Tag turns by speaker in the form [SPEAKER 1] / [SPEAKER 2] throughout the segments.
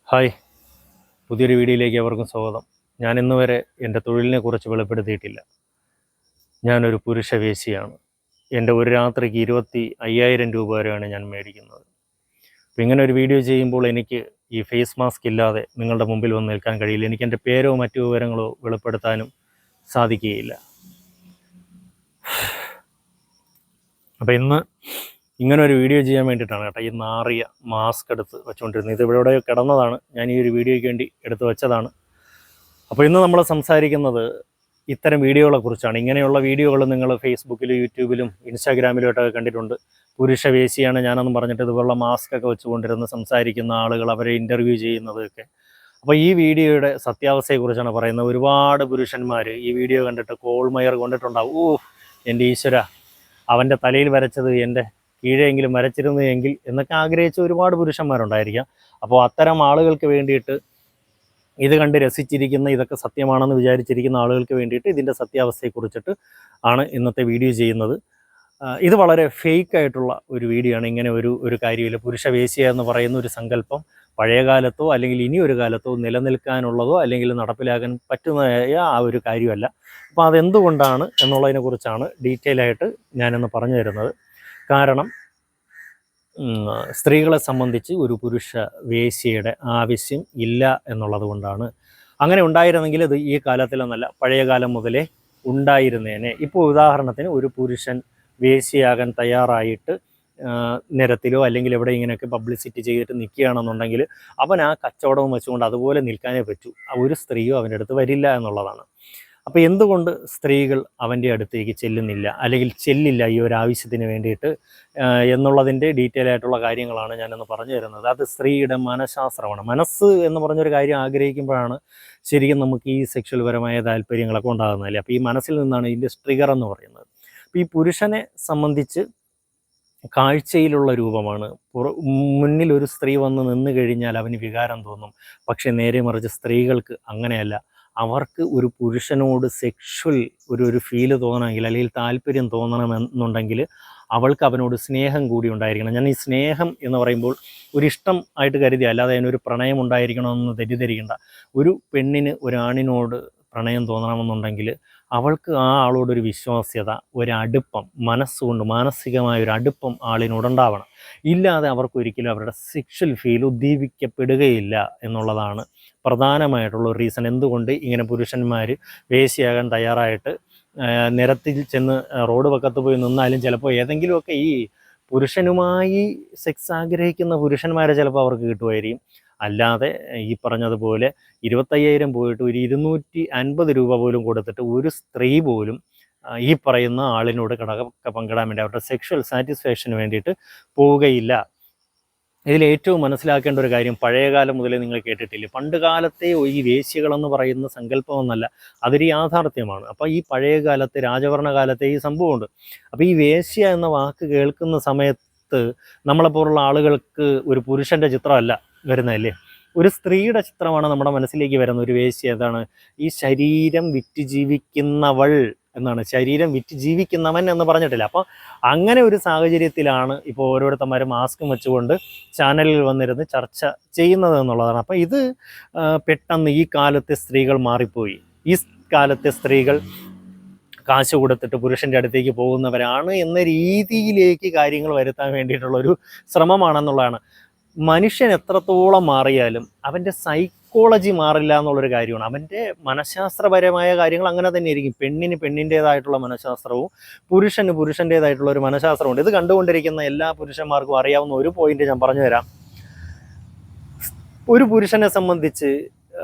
[SPEAKER 1] Hi, പുതിയൊരു വീഡിയോയിലേക്ക് അവർക്കും സ്വാഗതം. ഞാൻ ഇന്ന് വരെ എൻ്റെ തൊഴിലിനെ കുറിച്ച് വെളിപ്പെടുത്തിയിട്ടില്ല. ഞാനൊരു പുരുഷ വേശ്യയാണ്. എൻ്റെ ഒരു രാത്രിക്ക് 25,000 രൂപ വരെയാണ് ഞാൻ മേടിക്കുന്നത്. അപ്പോൾ ഇങ്ങനെ ഒരു വീഡിയോ ചെയ്യുമ്പോൾ എനിക്ക് ഈ ഫേസ് മാസ്ക് ഇല്ലാതെ നിങ്ങളുടെ മുമ്പിൽ വന്ന് നിൽക്കാൻ കഴിയില്ല. എനിക്ക് എൻ്റെ പേരോ മറ്റു വിവരങ്ങളോ വെളിപ്പെടുത്താനും സാധിക്കുകയില്ല. അപ്പോൾ ഇന്ന് ഇങ്ങനെ ഒരു വീഡിയോ ചെയ്യാൻ വേണ്ടിയിട്ടാണ് കേട്ടോ ഈ നാറിയ മാസ്ക് എടുത്ത് വെച്ചുകൊണ്ടിരുന്നത്. ഇത് ഇവിടെ കിടന്നതാണ്, ഞാൻ ഈ ഒരു വീഡിയോയ്ക്ക് വേണ്ടി എടുത്ത് വെച്ചതാണ്. അപ്പോൾ ഇന്ന് നമ്മൾ സംസാരിക്കുന്നത് ഇത്തരം വീഡിയോകളെ കുറിച്ചാണ്. ഇങ്ങനെയുള്ള വീഡിയോകൾ നിങ്ങൾ ഫേസ്ബുക്കിലും യൂട്യൂബിലും ഇൻസ്റ്റാഗ്രാമിലുമായിട്ടൊക്കെ കണ്ടിട്ടുണ്ട്. പുരുഷ വേശിയാണ് ഞാനെന്ന് പറഞ്ഞിട്ട് ഇതുപോലുള്ള മാസ്കൊക്കെ വെച്ചുകൊണ്ടിരുന്ന് സംസാരിക്കുന്ന ആളുകൾ, അവരെ ഇൻ്റർവ്യൂ ചെയ്യുന്നതൊക്കെ. അപ്പോൾ ഈ വീഡിയോയുടെ സത്യാവസ്ഥയെക്കുറിച്ചാണ് പറയുന്നത്. ഒരുപാട് പുരുഷന്മാർ ഈ വീഡിയോ കണ്ടിട്ട് കോൾമയർ കൊണ്ടിട്ടുണ്ടാവും. എൻ്റെ ഈശ്വര, അവൻ്റെ തലയിൽ വരച്ചത് എൻ്റെ കീഴെങ്കിലും വരച്ചിരുന്നു എങ്കിൽ എന്നൊക്കെ ആഗ്രഹിച്ച ഒരുപാട് പുരുഷന്മാരുണ്ടായിരിക്കാം. അപ്പോൾ അത്തരം ആളുകൾക്ക് വേണ്ടിയിട്ട്, ഇത് കണ്ട് രസിച്ചിരിക്കുന്ന, ഇതൊക്കെ സത്യമാണെന്ന് വിചാരിച്ചിരിക്കുന്ന ആളുകൾക്ക് വേണ്ടിയിട്ട് ഇതിൻ്റെ സത്യാവസ്ഥയെക്കുറിച്ചിട്ട് ആണ് ഇന്നത്തെ വീഡിയോ ചെയ്യുന്നത്. ഇത് വളരെ ഫേക്കായിട്ടുള്ള ഒരു വീഡിയോ ആണ്. ഇങ്ങനെ ഒരു കാര്യമില്ല. പുരുഷ വേശ്യ എന്ന് പറയുന്ന ഒരു സങ്കല്പം പഴയ കാലത്തോ അല്ലെങ്കിൽ ഇനിയൊരു കാലത്തോ നിലനിൽക്കാനുള്ളതോ അല്ലെങ്കിൽ നടപ്പിലാക്കാൻ പറ്റുന്നതായ ആ ഒരു കാര്യമല്ല. അപ്പോൾ അതെന്തുകൊണ്ടാണ് എന്നുള്ളതിനെക്കുറിച്ചാണ് ഡീറ്റെയിൽ ആയിട്ട് ഞാനിന്ന് പറഞ്ഞു തരുന്നത്. കാരണം സ്ത്രീകളെ സംബന്ധിച്ച് ഒരു പുരുഷ വേശ്യയുടെ ആവശ്യം ഇല്ല എന്നുള്ളത് കൊണ്ടാണ്. അങ്ങനെ ഉണ്ടായിരുന്നെങ്കിൽ ഇത് ഈ കാലത്തിലൊന്നല്ല, പഴയ കാലം മുതലേ ഉണ്ടായിരുന്നേനെ. ഇപ്പോൾ ഉദാഹരണത്തിന് ഒരു പുരുഷൻ വേശ്യയാകാൻ തയ്യാറായിട്ട് നിരത്തിലോ അല്ലെങ്കിൽ എവിടെ ഇങ്ങനെയൊക്കെ പബ്ലിസിറ്റി ചെയ്തിട്ട് നിൽക്കുകയാണെന്നുണ്ടെങ്കിൽ അവൻ ആ കച്ചവടവും വെച്ചുകൊണ്ട് അതുപോലെ നിൽക്കാനേ പറ്റൂ. ഒരു സ്ത്രീയോ അവൻ്റെ അടുത്ത് വരില്ല എന്നുള്ളതാണ്. അപ്പോൾ എന്തുകൊണ്ട് സ്ത്രീകൾ അവൻ്റെ അടുത്തേക്ക് ചെല്ലുന്നില്ല അല്ലെങ്കിൽ ചെല്ലില്ല ഈ ഒരു ആവശ്യത്തിന് വേണ്ടിയിട്ട് എന്നുള്ളതിൻ്റെ ഡീറ്റെയിൽ ആയിട്ടുള്ള കാര്യങ്ങളാണ് ഞാനൊന്ന് പറഞ്ഞു തരുന്നത്. അത് സ്ത്രീയുടെ മനഃശാസ്ത്രമാണ്. മനസ്സ് എന്ന് പറഞ്ഞൊരു കാര്യം ആഗ്രഹിക്കുമ്പോഴാണ് ശരിക്കും നമുക്ക് ഈ സെക്ഷൽ പരമായ താല്പര്യങ്ങളൊക്കെ ഉണ്ടാകുന്നതല്ലേ. അപ്പോൾ ഈ മനസ്സിൽ നിന്നാണ് ഇതിൻ്റെ ട്രിഗർ എന്ന് പറയുന്നത്. അപ്പോൾ ഈ പുരുഷനെ സംബന്ധിച്ച് കാഴ്ചയിലുള്ള രൂപമാണ്. മുന്നിൽ ഒരു സ്ത്രീ വന്ന് നിന്ന് കഴിഞ്ഞാൽ അവന് വികാരം തോന്നും. പക്ഷേ നേരെ മറിച്ച് സ്ത്രീകൾക്ക് അങ്ങനെയല്ല. അവർക്ക് ഒരു പുരുഷനോട് സെക്ഷൽ ഒരു ഫീല് തോന്നണമെങ്കിൽ അല്ലെങ്കിൽ താല്പര്യം തോന്നണമെന്നുണ്ടെങ്കിൽ അവൾക്ക് അവനോട് സ്നേഹം കൂടി ഉണ്ടായിരിക്കണം. ഞാൻ ഈ സ്നേഹം എന്ന് പറയുമ്പോൾ ഒരിഷ്ടം ആയിട്ട് കരുതി, അല്ലാതെ അതിനൊരു പ്രണയം ഉണ്ടായിരിക്കണമെന്ന് തെറ്റിദ്ധരിക്കേണ്ട. ഒരു പെണ്ണിന് ഒരാണിനോട് പ്രണയം തോന്നണമെന്നുണ്ടെങ്കിൽ അവൾക്ക് ആ ആളോടൊരു വിശ്വാസ്യത, ഒരടുപ്പം, മനസ്സുകൊണ്ട് മാനസികമായ ഒരു അടുപ്പം ആളിനോടുണ്ടാവണം. ഇല്ലാതെ അവർക്കൊരിക്കലും അവരുടെ സെക്ഷൽ ഫീൽ ഉദ്ദീപിക്കപ്പെടുകയില്ല എന്നുള്ളതാണ് പ്രധാനമായിട്ടുള്ള ഒരു റീസൺ. എന്തുകൊണ്ട് ഇങ്ങനെ പുരുഷന്മാർ വേശ്യയാകാൻ തയ്യാറായിട്ട് നിരത്തിൽ ചെന്ന് റോഡ് പക്കത്ത് പോയി നിന്നാലും ചിലപ്പോൾ ഏതെങ്കിലുമൊക്കെ ഈ പുരുഷനുമായി സെക്സ് ആഗ്രഹിക്കുന്ന പുരുഷന്മാരെ ചിലപ്പോൾ അവർക്ക് കിട്ടുമായിരിക്കും. അല്ലാതെ ഈ പറഞ്ഞതുപോലെ 25,000 പോയിട്ട് ഒരു 250 രൂപ പോലും കൊടുത്തിട്ട് ഒരു സ്ത്രീ പോലും ഈ പറയുന്ന ആളിനോട് കടകൊക്കെ പങ്കിടാൻ വേണ്ടി അവരുടെ സെക്ഷൽ സാറ്റിസ്ഫാക്ഷന് വേണ്ടിയിട്ട് പോവുകയില്ല. ഇതിലേറ്റവും മനസ്സിലാക്കേണ്ട ഒരു കാര്യം, പഴയകാലം മുതലേ നിങ്ങൾ കേട്ടിട്ടില്ലേ, പണ്ട് കാലത്തെ ഈ വേശ്യകളെന്ന് പറയുന്ന സങ്കല്പമൊന്നല്ല, അതൊരു യാഥാർത്ഥ്യമാണ്. അപ്പോൾ ഈ പഴയ കാലത്തെ രാജഭരണകാലത്തെ ഈ സംഭവമുണ്ട്. അപ്പോൾ ഈ വേശ്യ എന്ന വാക്ക് കേൾക്കുന്ന സമയത്ത് നമ്മളെപ്പോലുള്ള ആളുകൾക്ക് ഒരു പുരുഷൻ്റെ ചിത്രമല്ല വരുന്നതല്ലേ, ഒരു സ്ത്രീയുടെ ചിത്രമാണ് നമ്മുടെ മനസ്സിലേക്ക് വരുന്നത്. ഒരു വേശ്യ ഏതാണ്? ഈ ശരീരം വിറ്റ് ജീവിക്കുന്നവൾ എന്നാണ്, ശരീരം വിറ്റ് ജീവിക്കുന്നവൻ എന്ന് പറഞ്ഞിട്ടില്ല. അപ്പോൾ അങ്ങനെ ഒരു സാഹചര്യത്തിലാണ് ഇപ്പോൾ ഓരോരുത്തന്മാർ മാസ്കും വെച്ചുകൊണ്ട് ചാനലിൽ വന്നിരുന്ന് ചർച്ച ചെയ്യുന്നത് എന്നുള്ളതാണ്. അപ്പോൾ ഇത് പെട്ടെന്ന് ഈ കാലത്തെ സ്ത്രീകൾ മാറിപ്പോയി. ഈ കാലത്തെ സ്ത്രീകൾ കാശ് കൊടുത്തിട്ട് പുരുഷൻ്റെ അടുത്തേക്ക് പോകുന്നവരാണ് എന്ന രീതിയിലേക്ക് കാര്യങ്ങൾ വരുത്താൻ വേണ്ടിയിട്ടുള്ളൊരു ശ്രമമാണെന്നുള്ളതാണ്. മനുഷ്യൻ എത്രത്തോളം മാറിയാലും അവൻ്റെ സൈക്കോളജി മാറില്ല എന്നുള്ളൊരു കാര്യമാണ്. അവൻ്റെ മനഃശാസ്ത്രപരമായ കാര്യങ്ങൾ അങ്ങനെ തന്നെ ആയിരിക്കും. പെണ്ണിന് പെണ്ണിൻ്റേതായിട്ടുള്ള മനഃശാസ്ത്രവും പുരുഷന് പുരുഷൻ്റേതായിട്ടുള്ള ഒരു മനഃശാസ്ത്രമുണ്ട്. ഇത് കണ്ടുകൊണ്ടിരിക്കുന്ന എല്ലാ പുരുഷന്മാർക്കും അറിയാവുന്ന ഒരു പോയിന്റ് ഞാൻ പറഞ്ഞു തരാം. ഒരു പുരുഷനെ സംബന്ധിച്ച്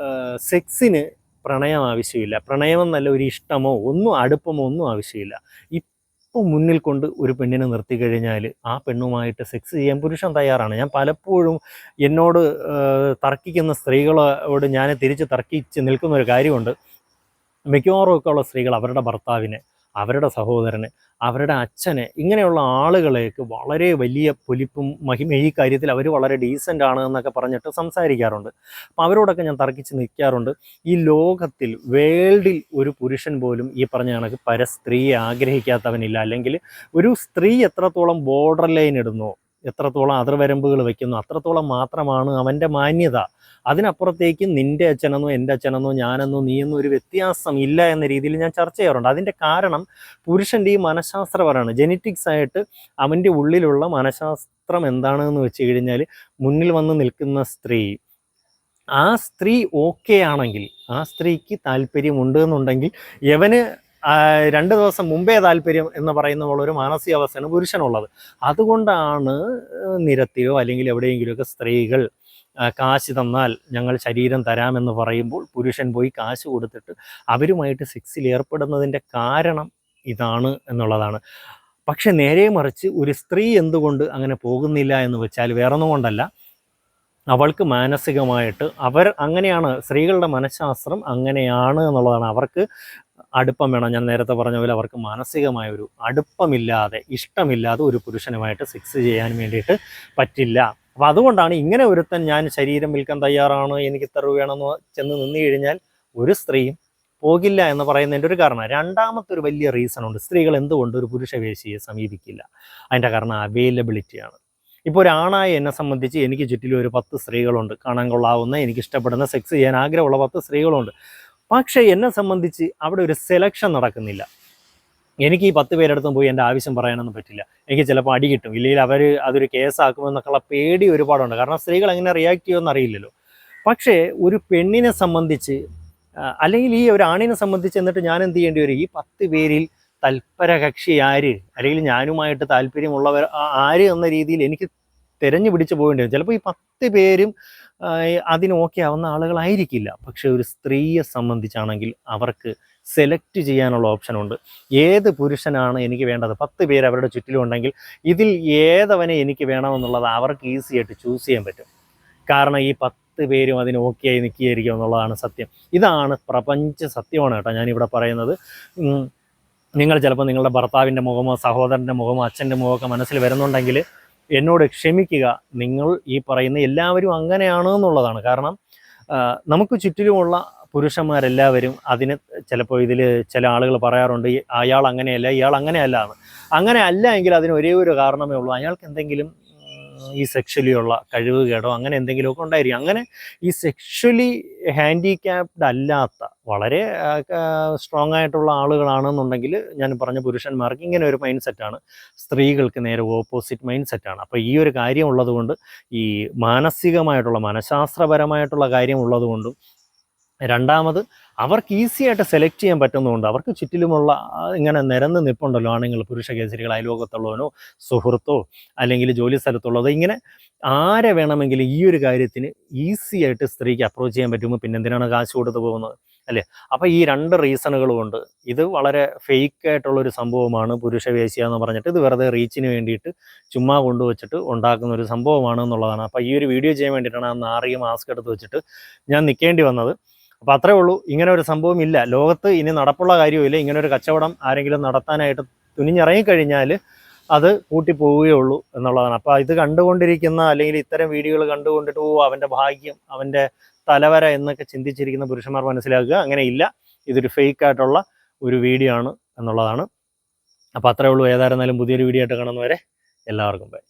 [SPEAKER 1] സെക്സിന് പ്രണയം ആവശ്യമില്ല. പ്രണയമെന്നല്ല, ഒരു ഇഷ്ടമോ ഒന്നും അടുപ്പമോ ഒന്നും ആവശ്യമില്ല. ഇപ്പോൾ മുന്നിൽ കൊണ്ട് ഒരു പെണ്ണിനെ നിർത്തി കഴിഞ്ഞാൽ ആ പെണ്ണുമായിട്ട് സെക്സ് ചെയ്യാൻ പുരുഷൻ തയ്യാറാണ്. ഞാൻ പലപ്പോഴും എന്നോട് തർക്കിക്കുന്ന സ്ത്രീകളോട് ഞാൻ തിരിച്ച് തർക്കിച്ച് നിൽക്കുന്ന ഒരു കാര്യമുണ്ട്. മിക്കവാറും ഒക്കെ ഉള്ള സ്ത്രീകൾ അവരുടെ ഭർത്താവിനെ, അവരുടെ സഹോദരനെ, അവരുടെ അച്ഛനെ, ഇങ്ങനെയുള്ള ആളുകളേക്ക് വളരെ വലിയ പൊലിപ്പും മഹിമ, ഈ കാര്യത്തിൽ അവർ വളരെ ഡീസൻ്റ് ആണ് എന്നൊക്കെ പറഞ്ഞിട്ട് സംസാരിക്കാറുണ്ട്. അപ്പോൾ അവരോടൊക്കെ ഞാൻ തർക്കിച്ച് നിൽക്കാറുണ്ട്. ഈ ലോകത്തിൽ, വേൾഡിൽ ഒരു പുരുഷൻ പോലും ഈ പറഞ്ഞ കണക്ക് സ്ത്രീയെ ആഗ്രഹിക്കാത്തവനില്ല. അല്ലെങ്കിൽ ഒരു സ്ത്രീ എത്രത്തോളം ബോർഡർ ലൈൻ ഇടുന്നോ, എത്രത്തോളം അതിർവരമ്പുകൾ വയ്ക്കുന്നു അത്രത്തോളം മാത്രമാണ് അവൻ്റെ മാന്യത. അതിനപ്പുറത്തേക്ക് നിൻ്റെ അച്ഛനെന്നോ എൻ്റെ അച്ഛനെന്നോ ഞാനെന്നോ നീയെന്നോ ഒരു വ്യത്യാസം ഇല്ല എന്ന രീതിയിൽ ഞാൻ ചർച്ച ചെയ്യാറുണ്ട്. അതിൻ്റെ കാരണം പുരുഷൻ്റെ ഈ മനഃശാസ്ത്രപരമാണ്. ജെനറ്റിക്സ് ആയിട്ട് അവൻ്റെ ഉള്ളിലുള്ള മനഃശാസ്ത്രം എന്താണെന്ന് വെച്ച് കഴിഞ്ഞാൽ മുന്നിൽ വന്ന് നിൽക്കുന്ന സ്ത്രീ, ആ സ്ത്രീ ഓക്കെ ആണെങ്കിൽ, ആ സ്ത്രീക്ക് താല്പര്യമുണ്ട് എന്നുണ്ടെങ്കിൽ യവന് 2 ദിവസം മുമ്പേ താല്പര്യം എന്ന് പറയുന്ന ഒരു മാനസികാവസ്ഥയാണ് പുരുഷനുള്ളത്. അതുകൊണ്ടാണ് നിരത്തിലോ അല്ലെങ്കിൽ എവിടെയെങ്കിലുമൊക്കെ സ്ത്രീകൾ കാശ് തന്നാൽ ഞങ്ങൾ ശരീരം തരാമെന്ന് പറയുമ്പോൾ പുരുഷൻ പോയി കാശ് കൊടുത്തിട്ട് അവരുമായിട്ട് സെക്സിൽ ഏർപ്പെടുന്നതിൻ്റെ കാരണം ഇതാണ് എന്നുള്ളതാണ്. പക്ഷെ നേരെ മറിച്ച് ഒരു സ്ത്രീ എന്തുകൊണ്ട് അങ്ങനെ പോകുന്നില്ല എന്ന് വെച്ചാൽ വേറൊന്നും കൊണ്ടല്ല, അവൾക്ക് മാനസികമായിട്ട് അങ്ങനെയാണ്, സ്ത്രീകളുടെ മനഃശാസ്ത്രം അങ്ങനെയാണ് എന്നുള്ളതാണ്. അവർക്ക് അടുപ്പം വേണം. ഞാൻ നേരത്തെ പറഞ്ഞ പോലെ അവർക്ക് മാനസികമായൊരു അടുപ്പമില്ലാതെ, ഇഷ്ടമില്ലാതെ ഒരു പുരുഷനുമായിട്ട് സെക്സ് ചെയ്യാൻ വേണ്ടിയിട്ട് പറ്റില്ല. അപ്പോൾ അതുകൊണ്ടാണ് ഇങ്ങനെ ഒരുത്തൻ ഞാൻ ശരീരം വിൽക്കാൻ തയ്യാറാണ്, എനിക്ക് ഇത്ര രൂപ വേണമെന്ന് ചെന്ന് നിന്ന് കഴിഞ്ഞാൽ ഒരു സ്ത്രീയും പോകില്ല എന്ന് പറയുന്നതിൻ്റെ ഒരു കാരണം. രണ്ടാമത്തെ ഒരു വലിയ റീസൺ ഉണ്ട് സ്ത്രീകൾ എന്തുകൊണ്ട് ഒരു പുരുഷവേശിയെ സമീപിക്കില്ല. അതിൻ്റെ കാരണം അവൈലബിലിറ്റിയാണ്. ഇപ്പോൾ ഒരാണായ എന്നെ സംബന്ധിച്ച് എനിക്ക് ചുറ്റിലും ഒരു 10 സ്ത്രീകളുണ്ട്, കാണാൻ കൊള്ളാവുന്ന, എനിക്കിഷ്ടപ്പെടുന്ന, സെക്സ് ചെയ്യാൻ ആഗ്രഹമുള്ള 10 സ്ത്രീകളുണ്ട്. പക്ഷേ എന്നെ സംബന്ധിച്ച് അവിടെ ഒരു സെലക്ഷൻ നടക്കുന്നില്ല. എനിക്ക് ഈ 10 പേരെടുത്തും പോയി എൻ്റെ ആവശ്യം പറയാനൊന്നും പറ്റില്ല. എനിക്ക് ചിലപ്പോൾ അടി കിട്ടും, ഇല്ലെങ്കിൽ അവർ അതൊരു കേസാക്കുമെന്നൊക്കെയുള്ള പേടി ഒരുപാടുണ്ട്. കാരണം സ്ത്രീകൾ എങ്ങനെ റിയാക്ട് ചെയ്യുമെന്ന് അറിയില്ലല്ലോ. പക്ഷേ ഒരു പെണ്ണിനെ സംബന്ധിച്ച് അല്ലെങ്കിൽ ഈ ഒരു ആണിനെ സംബന്ധിച്ച് എന്നിട്ട് ഞാൻ എന്ത് ചെയ്യേണ്ടി വരും? ഈ 10 പേരിൽ തൽപര കക്ഷി ആര്, അല്ലെങ്കിൽ ഞാനുമായിട്ട് താല്പര്യമുള്ളവർ ആര് എന്ന രീതിയിൽ എനിക്ക് തിരഞ്ഞു പിടിച്ച് പോകേണ്ടി വരും. ചിലപ്പോൾ ഈ 10 പേരും അതിന് ഓക്കെ ആവുന്ന ആളുകളായിരിക്കില്ല. പക്ഷെ ഒരു സ്ത്രീയെ സംബന്ധിച്ചാണെങ്കിൽ അവർക്ക് സെലക്ട് ചെയ്യാനുള്ള ഓപ്ഷനുണ്ട്. ഏത് പുരുഷനാണ് എനിക്ക് വേണ്ടത്? 10 പേര് അവരുടെ ചുറ്റിലുണ്ടെങ്കിൽ ഇതിൽ ഏതവനെ എനിക്ക് വേണമെന്നുള്ളത് അവർക്ക് ഈസി ആയിട്ട് ചൂസ് ചെയ്യാൻ പറ്റും. കാരണം ഈ 10 പേരും അതിന് ഓക്കെ ആയി നിൽക്കുകയായിരിക്കും എന്നുള്ളതാണ് സത്യം. ഇതാണ് പ്രപഞ്ച സത്യമാണ് കേട്ടോ ഞാനിവിടെ പറയുന്നത്. നിങ്ങൾ ചിലപ്പോൾ നിങ്ങളുടെ ഭർത്താവിൻ്റെ മുഖമോ സഹോദരൻ്റെ മുഖമോ അച്ഛൻ്റെ മുഖമൊക്കെ മനസ്സിൽ വരുന്നുണ്ടെങ്കിൽ എന്നോട് ക്ഷമിക്കുക. നിങ്ങൾ ഈ പറയുന്ന എല്ലാവരും അങ്ങനെയാണ് എന്നുള്ളതാണ്. കാരണം നമുക്ക് ചുറ്റിലുമുള്ള പുരുഷന്മാരെല്ലാവരും അതിന് ചിലപ്പോൾ ഇതിൽ ചില ആളുകൾ പറയാറുണ്ട് അയാൾ അങ്ങനെയല്ല, ഇയാൾ അങ്ങനെയല്ല എന്ന്. അങ്ങനെ അല്ല എങ്കിൽ അതിന് ഒരേ ഒരു കാരണമേ ഉള്ളൂ, അയാൾക്ക് എന്തെങ്കിലും ഈ സെക്ഷലി ഉള്ള കഴിവുകേടോ അങ്ങനെ എന്തെങ്കിലുമൊക്കെ ഉണ്ടായിരിക്കും. അങ്ങനെ ഈ സെക്ഷലി ഹാൻഡിക്യാപ്ഡ് അല്ലാത്ത വളരെ സ്ട്രോങ് ആയിട്ടുള്ള ആളുകളാണെന്നുണ്ടെങ്കിൽ ഞാൻ പറഞ്ഞ പുരുഷന്മാർക്ക് ഇങ്ങനെ ഒരു മൈൻഡ് സെറ്റാണ്, സ്ത്രീകൾക്ക് നേരെ ഓപ്പോസിറ്റ് മൈൻഡ് സെറ്റാണ്. അപ്പോൾ ഈ ഒരു കാര്യം ഉള്ളതുകൊണ്ട്, ഈ മാനസികമായിട്ടുള്ള മനഃശാസ്ത്രപരമായിട്ടുള്ള കാര്യം ഉള്ളതുകൊണ്ടും, രണ്ടാമത് അവർക്ക് ഈസി ആയിട്ട് സെലക്ട് ചെയ്യാൻ പറ്റുന്നതുകൊണ്ട്, അവർക്ക് ചുറ്റിലുമുള്ള ഇങ്ങനെ നിരന്ന് നിൽപ്പുണ്ടല്ലോ ആണുങ്ങൾ, പുരുഷ കേസരികൾ, അയൽവക്കത്തുള്ളവനോ സുഹൃത്തോ അല്ലെങ്കിൽ ജോലി സ്ഥലത്തുള്ളതോ, ഇങ്ങനെ ആരെ വേണമെങ്കിലും ഈ ഒരു കാര്യത്തിന് ഈസി ആയിട്ട് സ്ത്രീക്ക് അപ്രോച്ച് ചെയ്യാൻ പറ്റുമ്പോൾ പിന്നെ എന്തിനാണ് കാശ് കൊടുത്ത് പോകുന്നത്, അല്ലേ? അപ്പോൾ ഈ 2 റീസണുകൾ കൊണ്ട് ഇത് വളരെ ഫേക്കായിട്ടുള്ളൊരു സംഭവമാണ് പുരുഷവേശ്യ എന്ന് പറഞ്ഞിട്ട്. ഇത് വെറുതെ റീച്ചിന് വേണ്ടിയിട്ട് ചുമ്മാ കൊണ്ടുവച്ചിട്ട് ഉണ്ടാക്കുന്ന ഒരു സംഭവമാണ് എന്നുള്ളതാണ്. അപ്പോൾ ഈ ഒരു വീഡിയോ ചെയ്യാൻ വേണ്ടിയിട്ടാണ് ആ നാറിയ മാസ്ക് എടുത്ത് വെച്ചിട്ട് ഞാൻ നിൽക്കേണ്ടി വന്നത്. അപ്പോൾ അത്രേ ഉള്ളൂ. ഇങ്ങനെ ഒരു സംഭവം ഇല്ല ലോകത്ത്, ഇനി നടപ്പുള്ള കാര്യമില്ല. ഇങ്ങനെ ഒരു കച്ചവടം ആരെങ്കിലും നടത്താനായിട്ട് തുനിഞ്ഞിറങ്ങിക്കഴിഞ്ഞാൽ അത് കൂട്ടിപ്പോവുകയുള്ളൂ എന്നുള്ളതാണ്. അപ്പോൾ ഇത് കണ്ടുകൊണ്ടിരിക്കുന്ന അല്ലെങ്കിൽ ഇത്തരം വീഡിയോകൾ കണ്ടുകൊണ്ടിട്ട് അവൻ്റെ ഭാഗ്യം, അവൻ്റെ തലവര എന്നൊക്കെ ചിന്തിച്ചിരിക്കുന്ന പുരുഷന്മാർ മനസ്സിലാക്കുക, അങ്ങനെയില്ല. ഇതൊരു ഫേക്കായിട്ടുള്ള ഒരു വീഡിയോ ആണ് എന്നുള്ളതാണ്. അപ്പോൾ അത്രേ ഉള്ളൂ. ഏതായിരുന്നാലും പുതിയൊരു വീഡിയോ ആയിട്ട് കാണുന്നവരെ എല്ലാവർക്കും ബൈ.